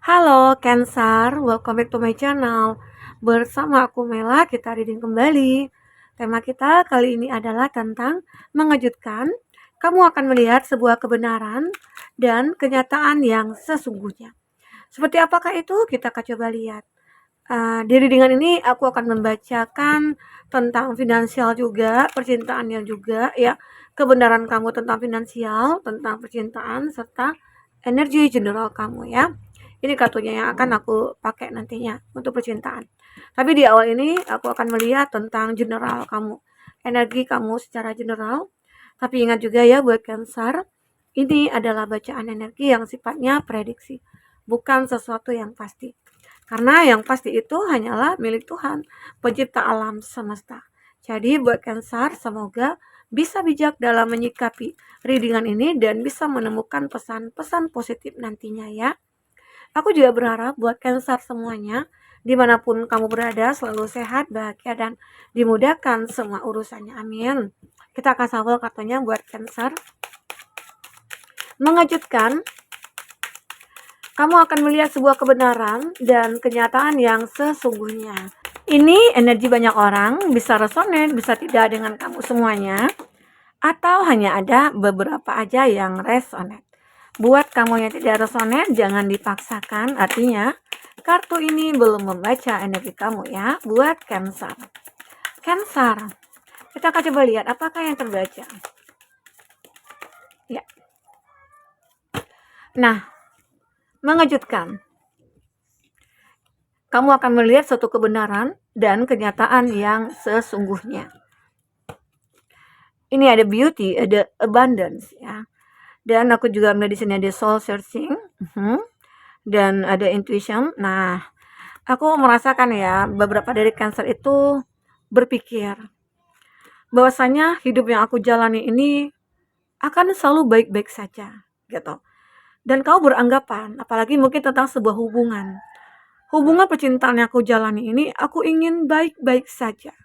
Halo Cancer, welcome back to my channel. Bersama aku Mela, kita reading kembali. Tema kita kali ini adalah tentang mengejutkan. Kamu akan melihat sebuah kebenaran dan kenyataan yang sesungguhnya. Seperti apakah itu? Kita akan coba lihat. Di readingan ini aku akan membacakan tentang finansial juga, percintaan yang juga ya, kebenaran kamu tentang finansial, tentang percintaan, serta energi general kamu ya. Ini kartunya yang akan aku pakai nantinya untuk percintaan. Tapi di awal ini aku akan melihat tentang general kamu, energi kamu secara general. Tapi ingat juga ya buat Cancer, ini adalah bacaan energi yang sifatnya prediksi, bukan sesuatu yang pasti. Karena yang pasti itu hanyalah milik Tuhan, pencipta alam semesta. Jadi buat Cancer, semoga bisa bijak dalam menyikapi readingan ini dan bisa menemukan pesan-pesan positif nantinya ya. Aku juga berharap buat Cancer semuanya, dimanapun kamu berada, selalu sehat, bahagia, dan dimudahkan semua urusannya. Amin. Kita akan shuffle kartunya buat Cancer. Mengejutkan, kamu akan melihat sebuah kebenaran dan kenyataan yang sesungguhnya. Ini energi banyak orang, bisa resonate, bisa tidak dengan kamu semuanya, atau hanya ada beberapa aja yang resonate. Buat kamu yang tidak resonate, jangan dipaksakan, artinya kartu ini belum membaca energi kamu ya, buat Cancer. Cancer, kita akan coba lihat apakah yang terbaca. Ya. Nah, mengejutkan. Kamu akan melihat suatu kebenaran dan kenyataan yang sesungguhnya. Ini ada beauty, ada abundance ya. Dan aku juga melihat di sini ada soul searching, dan ada intuition. Nah, aku merasakan ya beberapa dari Cancer itu berpikir bahwasanya hidup yang aku jalani ini akan selalu baik-baik saja, gitu. Dan kau beranggapan, apalagi mungkin tentang sebuah hubungan. Hubungan percintaan yang aku jalani ini, aku ingin baik-baik saja.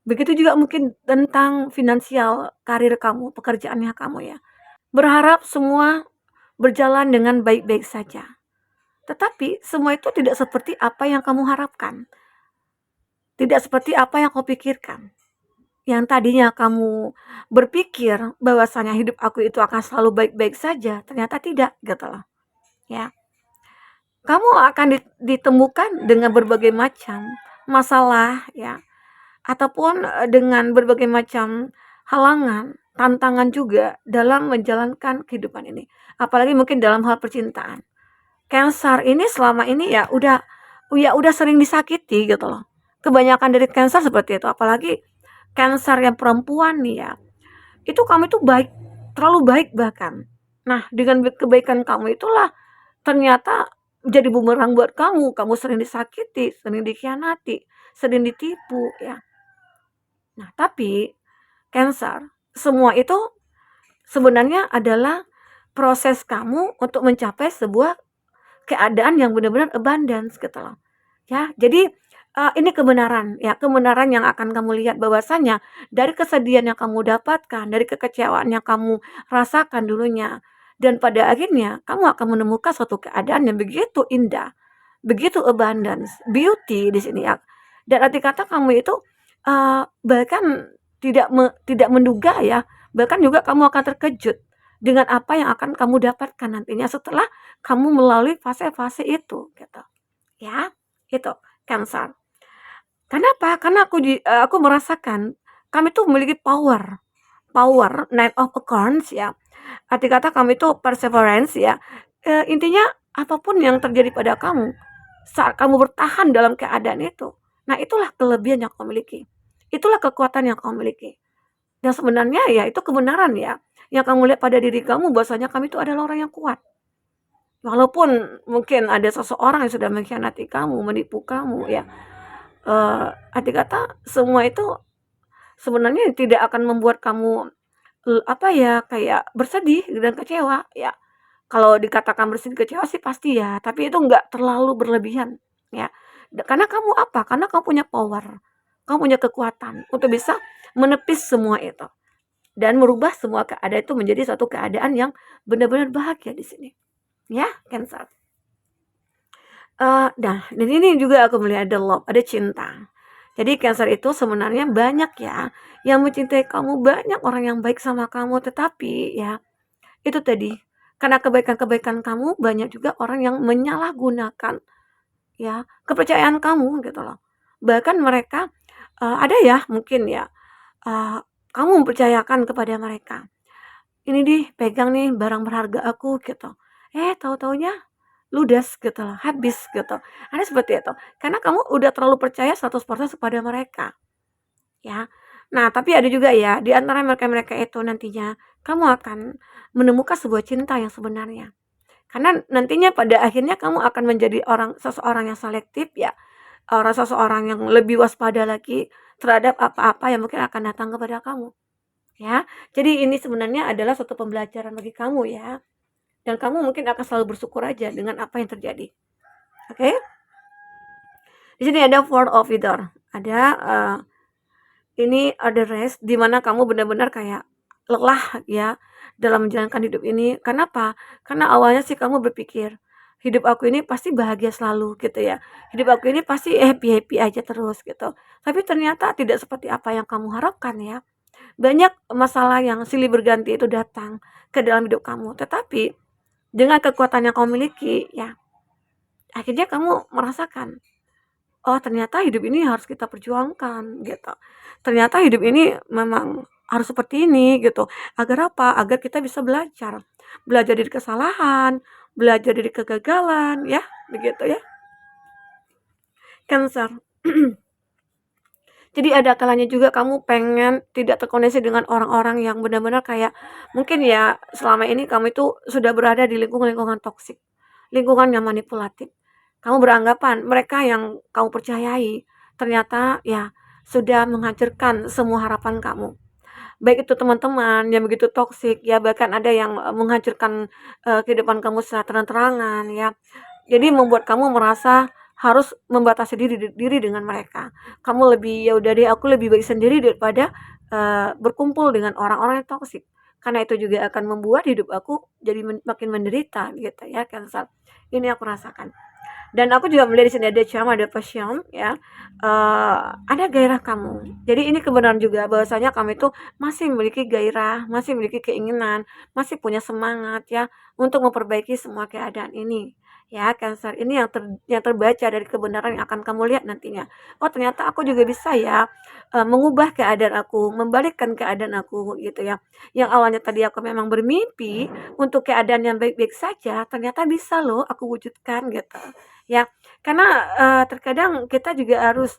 Begitu juga mungkin tentang finansial, karir kamu, pekerjaannya kamu ya. Berharap semua berjalan dengan baik-baik saja. Tetapi semua itu tidak seperti apa yang kamu harapkan. Tidak seperti apa yang kau pikirkan. Yang tadinya kamu berpikir bahwasanya hidup aku itu akan selalu baik-baik saja, ternyata tidak, gitu loh. Ya. Kamu akan ditemukan dengan berbagai macam masalah ya, ataupun dengan berbagai macam halangan, tantangan juga dalam menjalankan kehidupan ini. Apalagi mungkin dalam hal percintaan. Cancer ini selama ini ya udah sering disakiti gitu loh. Kebanyakan dari Cancer seperti itu, apalagi Cancer yang perempuan nih ya. Itu kamu itu baik, terlalu baik bahkan. Nah, dengan kebaikan kamu itulah ternyata jadi bumerang buat kamu. Kamu sering disakiti, sering dikhianati, sering ditipu ya. Nah, tapi Cancer, semua itu sebenarnya adalah proses kamu untuk mencapai sebuah keadaan yang benar-benar abundance gitu loh. Ya, jadi ini kebenaran ya, kebenaran yang akan kamu lihat bahwasanya dari kesedihan yang kamu dapatkan, dari kekecewaan yang kamu rasakan dulunya, dan pada akhirnya kamu akan menemukan suatu keadaan yang begitu indah, begitu abundance, beauty di sini ya. Dan arti kata kamu itu bahkan tidak menduga ya, bahkan juga kamu akan terkejut dengan apa yang akan kamu dapatkan nantinya setelah kamu melalui fase-fase itu gitu. Ya, itu Cancer. Kenapa? Karena aku merasakan kami tuh memiliki power. Power Knight of Wands ya. Arti kata kami itu perseverance ya. Intinya apapun yang terjadi pada kamu saat kamu bertahan dalam keadaan itu. Nah, itulah kelebihan yang kau miliki. Itulah kekuatan yang kau miliki. Dan sebenarnya ya itu kebenaran ya. Yang kamu lihat pada diri kamu bahwasanya kami itu adalah orang yang kuat. Walaupun mungkin ada seseorang yang sudah mengkhianati kamu, menipu kamu ya. Arti kata semua itu sebenarnya tidak akan membuat kamu apa ya, kayak bersedih dan kecewa ya. Kalau dikatakan bersedih kecewa sih pasti ya, tapi itu enggak terlalu berlebihan ya. Karena kamu apa? Karena kamu punya power. Kamu punya kekuatan untuk bisa menepis semua itu dan merubah semua keadaan itu menjadi satu keadaan yang benar-benar bahagia di sini. Ya, Cancer. Nah, dan ini juga aku melihat ada love, ada cinta. Jadi Cancer itu sebenarnya banyak ya yang mencintai kamu, banyak orang yang baik sama kamu, tetapi ya itu tadi, karena kebaikan-kebaikan kamu, banyak juga orang yang menyalahgunakan ya kepercayaan kamu gitu loh. Bahkan mereka, ada ya mungkin ya, eee, kamu mempercayakan kepada mereka, "Ini deh, pegang nih barang berharga aku," gitu. Tahu-tahunya ludes gitu loh, habis gitu. Ada seperti itu. Karena kamu udah terlalu percaya 100% kepada mereka, ya. Nah, tapi ada juga ya, di antara mereka-mereka itu nantinya, kamu akan menemukan sebuah cinta yang sebenarnya. Karena nantinya pada akhirnya kamu akan menjadi seseorang yang selektif ya, seseorang yang lebih waspada lagi terhadap apa-apa yang mungkin akan datang kepada kamu, ya. Jadi ini sebenarnya adalah suatu pembelajaran bagi kamu ya, dan kamu mungkin akan selalu bersyukur aja dengan apa yang terjadi, oke? Di sini ada Four of Either, ada, ini ada rest di mana kamu benar-benar kayak lelah ya dalam menjalankan hidup ini. Kenapa? Karena awalnya sih kamu berpikir, hidup aku ini pasti bahagia selalu gitu ya. Hidup aku ini pasti happy-happy aja terus gitu. Tapi ternyata tidak seperti apa yang kamu harapkan ya. Banyak masalah yang silih berganti itu datang ke dalam hidup kamu. Tetapi dengan kekuatan yang kamu miliki ya, akhirnya kamu merasakan, oh ternyata hidup ini harus kita perjuangkan gitu. Ternyata hidup ini memang harus seperti ini gitu. Agar apa? Agar kita bisa belajar. Belajar dari kesalahan, belajar dari kegagalan ya, begitu ya. Cancer. Jadi ada kalanya juga kamu pengen tidak terkoneksi dengan orang-orang yang benar-benar kayak mungkin ya selama ini kamu itu sudah berada di lingkungan-lingkungan toksik, lingkungan yang manipulatif. Kamu beranggapan mereka yang kamu percayai ternyata ya sudah menghancurkan semua harapan kamu. Baik itu teman-teman yang begitu toksik ya, bahkan ada yang menghancurkan kehidupan kamu secara terang-terangan ya. Jadi membuat kamu merasa harus membatasi diri dengan mereka. Kamu lebih, "Ya udah deh, aku lebih baik sendiri daripada, berkumpul dengan orang-orang yang toksik." Karena itu juga akan membuat hidup aku jadi makin menderita gitu ya, Cancer. Ini aku rasakan. Dan aku juga melihat di sini ada charm, ada passion ya, ada gairah kamu. Jadi ini kebenaran juga bahwasanya kamu itu masih memiliki gairah, masih memiliki keinginan, masih punya semangat ya untuk memperbaiki semua keadaan ini. Ya, Cancer, ini yang terbaca dari kebenaran yang akan kamu lihat nantinya. Oh, ternyata aku juga bisa ya mengubah keadaan aku, membalikkan keadaan aku gitu ya. Yang awalnya tadi aku memang bermimpi untuk keadaan yang baik-baik saja, ternyata bisa loh aku wujudkan gitu. Ya, karena, terkadang kita juga harus,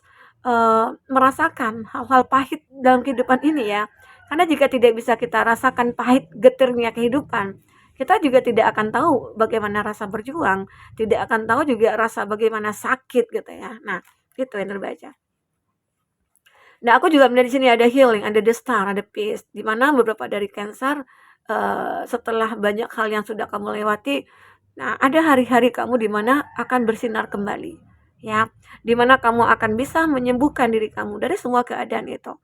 merasakan hal-hal pahit dalam kehidupan ini ya. Karena jika tidak bisa kita rasakan pahit getirnya kehidupan, kita juga tidak akan tahu bagaimana rasa berjuang, tidak akan tahu juga rasa bagaimana sakit gitu ya. Nah, itu yang terbaca. Nah, aku juga melihat di sini ada healing, ada the star, ada peace, di mana beberapa dari Cancer, setelah banyak hal yang sudah kamu lewati, nah ada hari-hari kamu di mana akan bersinar kembali, ya. Di mana kamu akan bisa menyembuhkan diri kamu dari semua keadaan itu.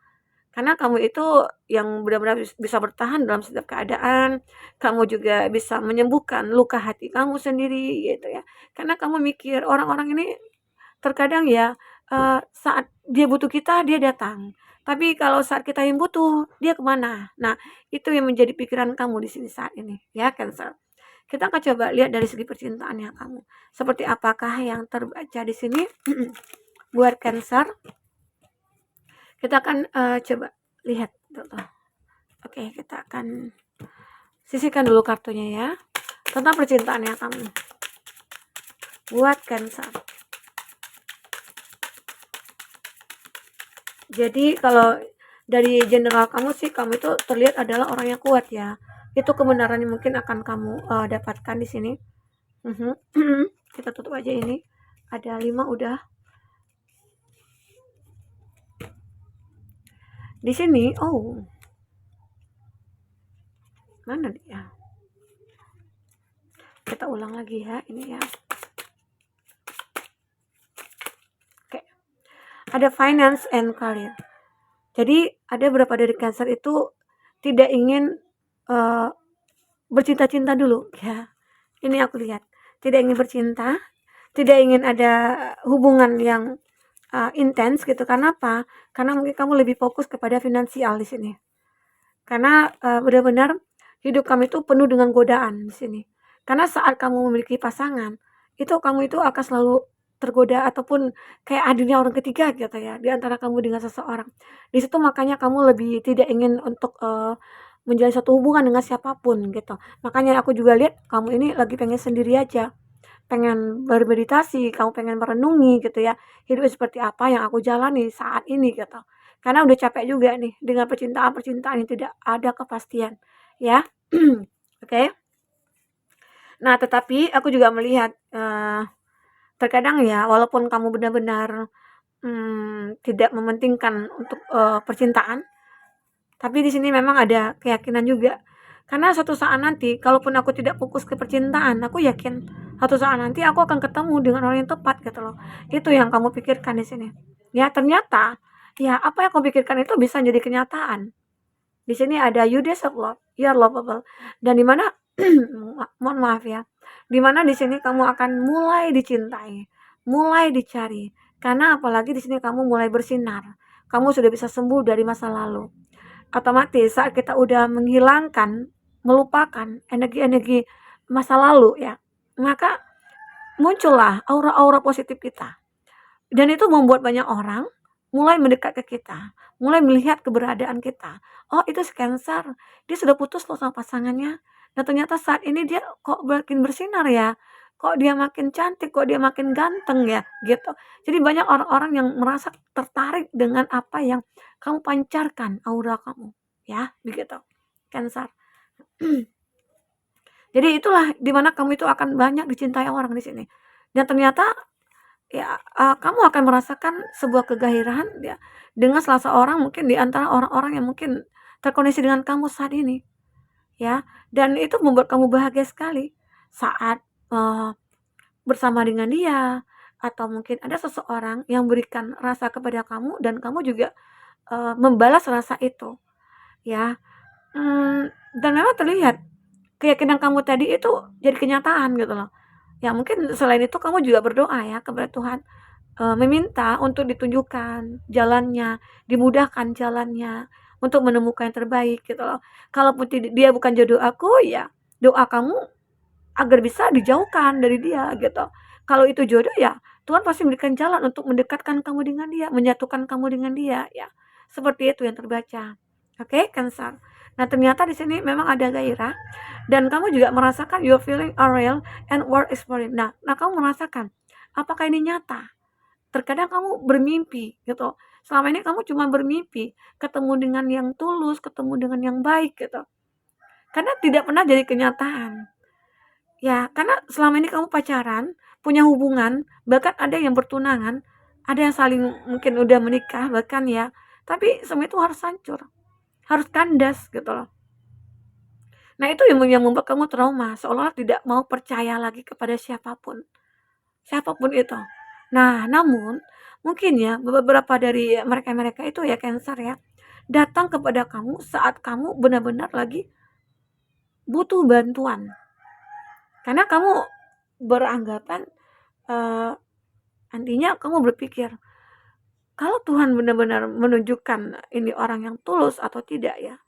Karena kamu itu yang benar-benar bisa bertahan dalam setiap keadaan, kamu juga bisa menyembuhkan luka hati kamu sendiri gitu ya. Karena kamu mikir orang-orang ini terkadang ya, saat dia butuh kita, dia datang. Tapi kalau saat kita yang butuh, dia kemana? Nah, itu yang menjadi pikiran kamu di sini saat ini, ya Cancer. Kita akan coba lihat dari segi percintaannya kamu. Seperti apakah yang terbaca di sini buat Cancer? Kita akan coba lihat dulu. Oke, kita akan sisihkan dulu kartunya ya. Tentang percintaannya kamu buat Cancer. Jadi kalau dari general kamu sih, kamu itu terlihat adalah orang yang kuat ya. Itu kebenaran yang mungkin akan kamu dapatkan di sini. Kita tutup aja ini. Ada 5 udah. Di sini, oh. Mana dia? Kita ulang lagi ya, ini ya. Oke. Ada finance and career. Jadi ada beberapa dari Cancer itu tidak ingin bercinta-cinta dulu ya. Ini aku lihat, tidak ingin bercinta, tidak ingin ada hubungan yang intens gitu. Karena apa? Karena mungkin kamu lebih fokus kepada finansial di sini. Karena benar-benar hidup kamu itu penuh dengan godaan di sini. Karena saat kamu memiliki pasangan, itu kamu itu akan selalu tergoda ataupun kayak adanya orang ketiga gitu ya di antara kamu dengan seseorang. Di situ makanya kamu lebih tidak ingin untuk menjalin suatu hubungan dengan siapapun gitu. Makanya aku juga lihat kamu ini lagi pengen sendiri aja. Pengen bermeditasi, kamu pengen merenungi gitu ya. Hidup seperti apa yang aku jalani saat ini gitu. Karena udah capek juga nih dengan percintaan-percintaan yang tidak ada kepastian, ya. Oke. Nah, tetapi aku juga melihat, terkadang ya walaupun kamu benar-benar, tidak mementingkan untuk, percintaan, tapi di sini memang ada keyakinan juga. Karena suatu saat nanti kalaupun aku tidak fokus ke percintaan, aku yakin suatu saat nanti aku akan ketemu dengan orang yang tepat gitu loh. Itu yang kamu pikirkan di sini. Ya, ternyata ya apa yang kamu pikirkan itu bisa jadi kenyataan. Di sini ada you deserve love, you are lovable. Dan di mana mohon maaf ya. Di mana di sini kamu akan mulai dicintai, mulai dicari. Karena apalagi di sini kamu mulai bersinar. Kamu sudah bisa sembuh dari masa lalu. Otomatis saat kita udah menghilangkan, melupakan energi-energi masa lalu ya, maka muncullah aura-aura positif kita. Dan itu membuat banyak orang mulai mendekat ke kita, mulai melihat keberadaan kita. Oh, itu si Cancer, dia sudah putus loh sama pasangannya. Dan ternyata saat ini dia kok makin bersinar ya, kok dia makin cantik, kok dia makin ganteng ya, gitu. Jadi banyak orang-orang yang merasa tertarik dengan apa yang kamu pancarkan, aura kamu, ya, begitu. Cancer. Jadi itulah dimana kamu itu akan banyak dicintai orang di sini. Dan ternyata ya, kamu akan merasakan sebuah kegairahan ya, dengan salah seorang mungkin di antara orang-orang yang mungkin terkoneksi dengan kamu saat ini, ya. Dan itu membuat kamu bahagia sekali saat, bersama dengan dia, atau mungkin ada seseorang yang berikan rasa kepada kamu dan kamu juga, membalas rasa itu, ya. Dan memang terlihat keyakinan kamu tadi itu jadi kenyataan gitu loh. Ya mungkin selain itu kamu juga berdoa ya kepada Tuhan. Meminta untuk ditunjukkan jalannya, dimudahkan jalannya, untuk menemukan yang terbaik gitu loh. Kalaupun dia bukan jodoh aku, ya doa kamu agar bisa dijauhkan dari dia gitu. Kalau itu jodoh ya Tuhan pasti memberikan jalan untuk mendekatkan kamu dengan dia, menyatukan kamu dengan dia ya. Seperti itu yang terbaca. Oke, Cancer. Nah, ternyata di sini memang ada gairah dan kamu juga merasakan your feeling are real and worth exploring. Nah, kamu merasakan apakah ini nyata? Terkadang kamu bermimpi gitu. Selama ini kamu cuma bermimpi, ketemu dengan yang tulus, ketemu dengan yang baik gitu. Karena tidak pernah jadi kenyataan. Ya, karena selama ini kamu pacaran, punya hubungan, bahkan ada yang bertunangan, ada yang saling mungkin udah menikah bahkan ya. Tapi semua itu harus hancur, harus kandas gitu loh. Nah, itu yang membuat kamu trauma, seolah tidak mau percaya lagi kepada siapapun. Siapapun itu. Nah, namun mungkin ya beberapa dari mereka-mereka itu ya Cancer ya, datang kepada kamu saat kamu benar-benar lagi butuh bantuan. Karena kamu beranggapan, nantinya kamu berpikir, kalau Tuhan benar-benar menunjukkan ini orang yang tulus atau tidak ya,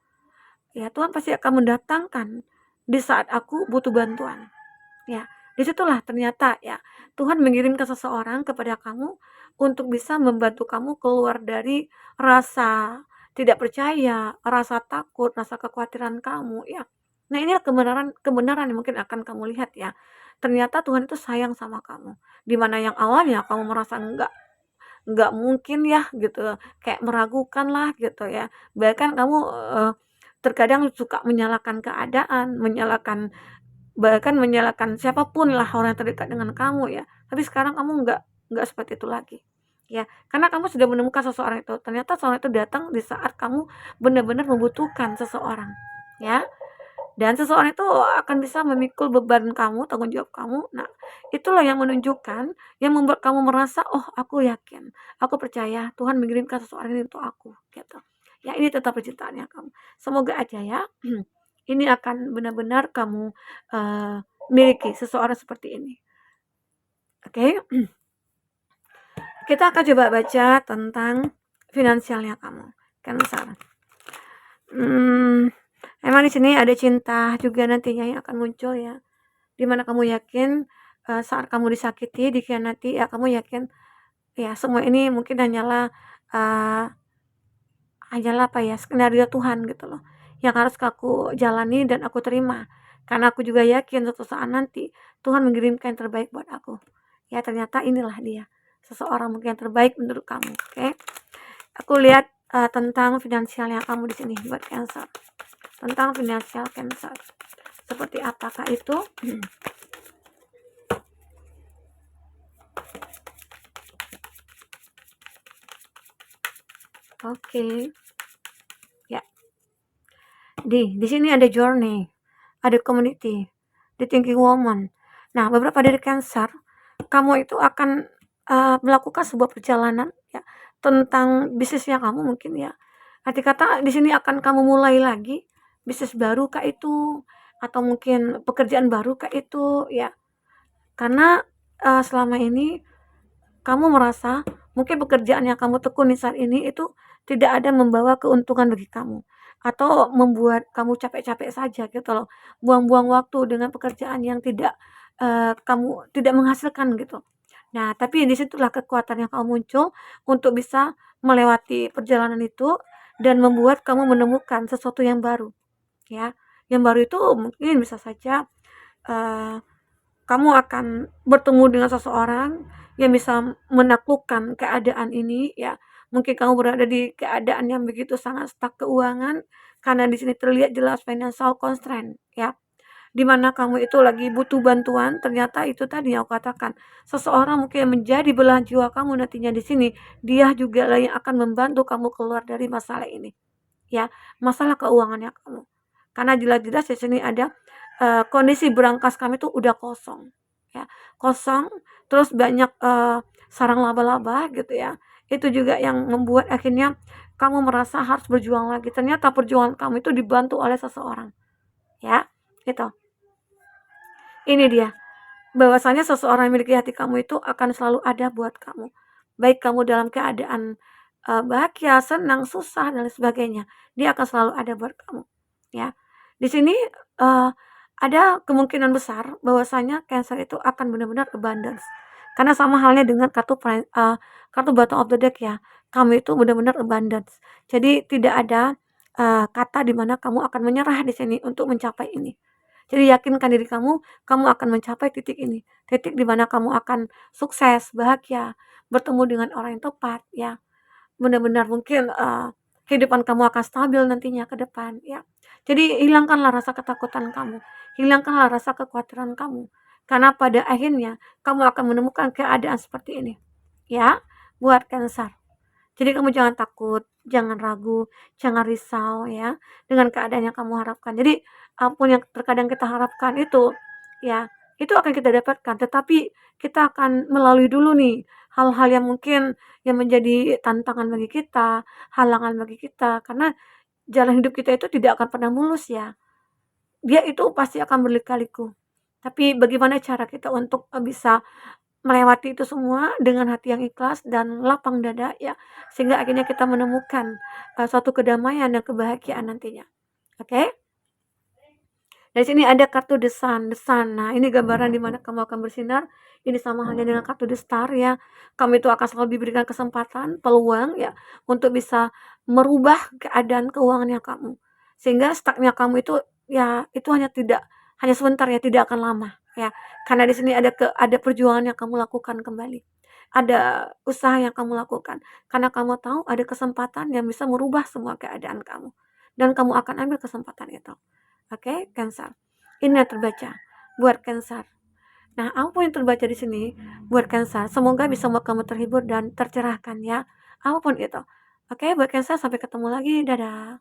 ya Tuhan pasti akan mendatangkan di saat aku butuh bantuan. Ya, disitulah ternyata ya Tuhan mengirimkan seseorang kepada kamu untuk bisa membantu kamu keluar dari rasa tidak percaya, rasa takut, rasa kekhawatiran kamu ya. Nah, inilah kebenaran yang mungkin akan kamu lihat ya. Ternyata Tuhan itu sayang sama kamu. Di mana yang awalnya kamu merasa enggak mungkin ya gitu, kayak meragukan lah gitu ya. Bahkan kamu terkadang suka menyalahkan keadaan, bahkan menyalahkan siapapun lah orang yang terdekat dengan kamu ya. Tapi sekarang kamu enggak seperti itu lagi. Ya, karena kamu sudah menemukan seseorang itu. Ternyata seseorang itu datang di saat kamu benar-benar membutuhkan seseorang. Ya. Dan seseorang itu akan bisa memikul beban kamu, tanggung jawab kamu. Nah, itulah yang menunjukkan, yang membuat kamu merasa, "Oh, aku yakin, aku percaya Tuhan mengirimkan seseorang ini untuk aku." Gitu. Ya, ini tetap percintaannya kamu. Semoga aja ya, ini akan benar-benar kamu miliki seseorang seperti ini. Oke, kita akan coba baca tentang finansialnya kamu, Cancer. Emang di sini ada cinta juga nantinya yang akan muncul ya, dimana kamu yakin saat kamu disakiti, dikhianati, ya kamu yakin ya semua ini mungkin uh, hanyalah apa ya, skenario Tuhan gitu loh, yang harus aku jalani dan aku terima. Karena aku juga yakin suatu saat nanti Tuhan mengirimkan yang terbaik buat aku. Ya ternyata inilah dia, seseorang mungkin yang terbaik menurut kamu. Oke. Aku lihat tentang finansialnya kamu di sini buat Cancer. Tentang finansial Cancer. Seperti apakah itu? Oke. Ya. Di sini ada journey, ada community, the thinking woman. Nah, beberapa dari Cancer, kamu itu akan melakukan sebuah perjalanan ya tentang bisnisnya kamu mungkin ya. Arti kata di sini akan kamu mulai lagi bisnis baru kah itu, atau mungkin pekerjaan baru kah itu ya. Karena selama ini kamu merasa mungkin pekerjaan yang kamu tekuni saat ini itu tidak ada membawa keuntungan bagi kamu, atau membuat kamu capek-capek saja gitu loh, buang-buang waktu dengan pekerjaan yang kamu tidak menghasilkan gitu. Nah, tapi di situlah kekuatan yang kamu muncul untuk bisa melewati perjalanan itu dan membuat kamu menemukan sesuatu yang baru, ya. Yang baru itu mungkin bisa saja, eee kamu akan bertemu dengan seseorang yang bisa menaklukkan keadaan ini ya. Mungkin kamu berada di keadaan yang begitu sangat stuck keuangan, karena di sini terlihat jelas financial constraint ya. Di mana kamu itu lagi butuh bantuan, ternyata itu tadi yang aku katakan, seseorang mungkin yang menjadi belahan jiwa kamu nantinya di sini, dia juga lah yang akan membantu kamu keluar dari masalah ini. Ya, masalah keuangannya kamu. Karena jelas-jelas di sini ada kondisi brankas kami tuh udah kosong, ya. Kosong, terus banyak sarang laba-laba gitu ya. Itu juga yang membuat akhirnya kamu merasa harus berjuang lagi. Ternyata perjuangan kamu itu dibantu oleh seseorang, ya. Gitu. Ini dia, bahwasanya seseorang yang memiliki hati kamu itu akan selalu ada buat kamu. Baik kamu dalam keadaan bahagia, senang, susah dan lain sebagainya, dia akan selalu ada buat kamu, ya. Di sini eee, ada kemungkinan besar bahwasanya Cancer itu akan benar-benar abundance. Karena sama halnya dengan kartu Bottom of the Deck ya, kamu itu benar-benar abundance. Jadi tidak ada kata di mana kamu akan menyerah di sini untuk mencapai ini. Jadi yakinkan diri kamu akan mencapai titik ini, titik di mana kamu akan sukses, bahagia, bertemu dengan orang yang tepat ya. Benar-benar mungkin kehidupan kamu akan stabil nantinya ke depan ya. Jadi hilangkanlah rasa ketakutan kamu, hilangkanlah rasa kekhawatiran kamu. Karena pada akhirnya kamu akan menemukan keadaan seperti ini. Ya, buat Cancer. Jadi kamu jangan takut, jangan ragu, jangan risau ya dengan keadaan yang kamu harapkan. Jadi apapun yang terkadang kita harapkan itu ya, itu akan kita dapatkan, tetapi kita akan melalui dulu nih hal-hal yang mungkin yang menjadi tantangan bagi kita, halangan bagi kita, karena jalan hidup kita itu tidak akan pernah mulus ya. Dia itu pasti akan berliku-liku. Tapi bagaimana cara kita untuk bisa melewati itu semua dengan hati yang ikhlas dan lapang dada ya, sehingga akhirnya kita menemukan suatu kedamaian dan kebahagiaan nantinya. Oke? Dari sini ada kartu The Sun, The Sun. Nah, ini gambaran di mana kamu akan bersinar. Ini sama halnya dengan kartu The Star ya. Kamu itu akan selalu diberikan kesempatan, peluang ya, untuk bisa merubah keadaan keuangannya kamu. Sehingga stucknya kamu itu ya, itu hanya sebentar ya, tidak akan lama ya. Karena di sini ada perjuangan yang kamu lakukan kembali. Ada usaha yang kamu lakukan. Karena kamu tahu ada kesempatan yang bisa merubah semua keadaan kamu. Dan kamu akan ambil kesempatan itu. Oke, Cancer. Ini yang terbaca buat Cancer. Nah, apapun yang terbaca di sini buat Cancer, semoga bisa membuat kamu terhibur dan tercerahkan ya, apapun itu. Oke, buat Cancer, sampai ketemu lagi. Dadah.